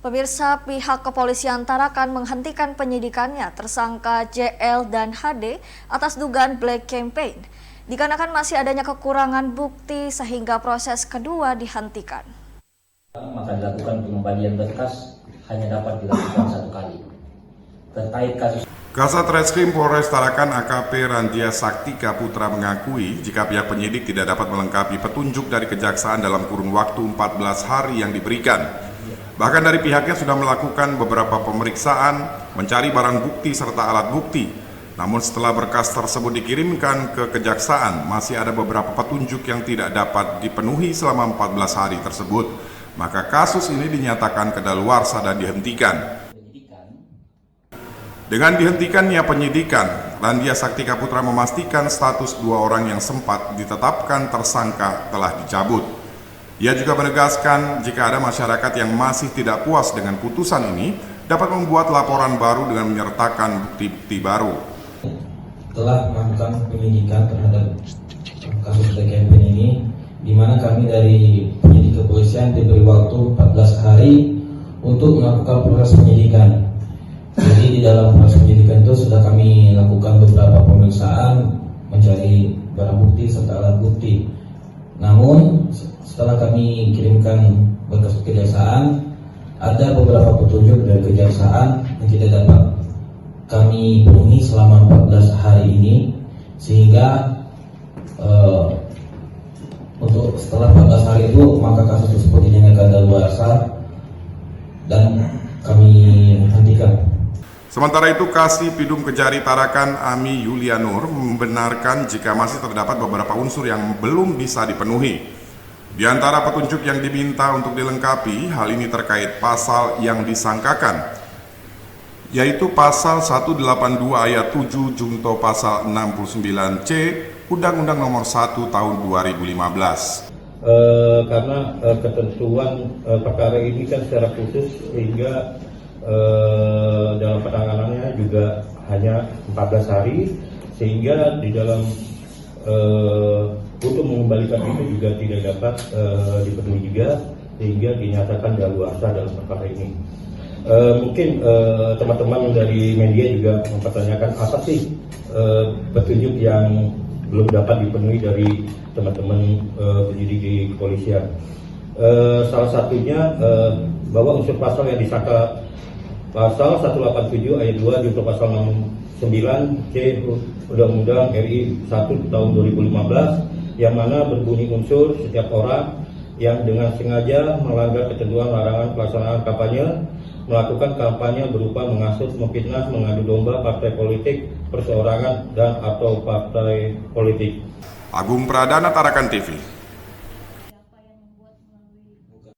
Pemirsa, pihak kepolisian Tarakan menghentikan penyidikannya tersangka JL dan HD atas dugaan black campaign. Dikarenakan masih adanya kekurangan bukti sehingga proses kedua dihentikan. Maka dilakukan pengembalian berkas hanya dapat dilakukan 1 kali. Terkait kasus Kasat Reskrim Polres Tarakan AKP Randia Saktika Putra mengakui jika pihak penyidik tidak dapat melengkapi petunjuk dari kejaksaan dalam kurun waktu 14 hari yang diberikan. Bahkan dari pihaknya sudah melakukan beberapa pemeriksaan, mencari barang bukti serta alat bukti. Namun setelah berkas tersebut dikirimkan ke kejaksaan, masih ada beberapa petunjuk yang tidak dapat dipenuhi selama 14 hari tersebut. Maka kasus ini dinyatakan kadaluarsa dan dihentikan. Dengan dihentikannya penyidikan, Randia Saktika Putra memastikan status 2 orang yang sempat ditetapkan tersangka telah dicabut. Ia juga menegaskan jika ada masyarakat yang masih tidak puas dengan putusan ini, dapat membuat laporan baru dengan menyertakan bukti-bukti baru. Telah melakukan penyidikan terhadap kasus black campaign ini, di mana kami dari penyidik kepolisian diberi waktu 14 hari untuk melakukan proses penyidikan. Jadi di dalam proses penyidikan itu sudah kami lakukan beberapa pemeriksaan, mencari barang bukti serta alat bukti. Namun setelah kami kirimkan berkas kejaksaan, ada beberapa petunjuk dari kejaksaan yang tidak dapat kami penuhi selama 14 hari ini, sehingga untuk setelah 14 hari itu maka kasus tersebut dinyatakan kadaluarsa dan kami hentikan. Sementara itu, Kasih Pidum Kejari Tarakan Ami Yulianur membenarkan jika masih terdapat beberapa unsur yang belum bisa dipenuhi. Di antara petunjuk yang diminta untuk dilengkapi, hal ini terkait pasal yang disangkakan, yaitu pasal 182 ayat 7 junto pasal 69C Undang-Undang Nomor 1 Tahun 2015. Karena ketentuan perkara ini kan secara khusus, sehingga dalam penanganannya juga hanya 14 hari, sehingga di dalam untuk mengembalikan itu juga tidak dapat dipenuhi juga, sehingga dinyatakan kadaluarsa dalam perkara ini. Mungkin teman-teman dari media juga mempertanyakan apa sih petunjuk yang belum dapat dipenuhi dari teman-teman penyidik di kepolisian. Salah satunya bahwa unsur pasal yang disangka pasal 187 ayat 2 junto pasal 69C Undang-Undang RI 1 tahun 2015, yang mana berbunyi unsur setiap orang yang dengan sengaja melanggar ketentuan larangan pelaksanaan kampanye, melakukan kampanye berupa menghasut, memfitnah, mengadu domba partai politik, perseorangan, dan atau partai politik. Agung Pradana, Tarakan TV.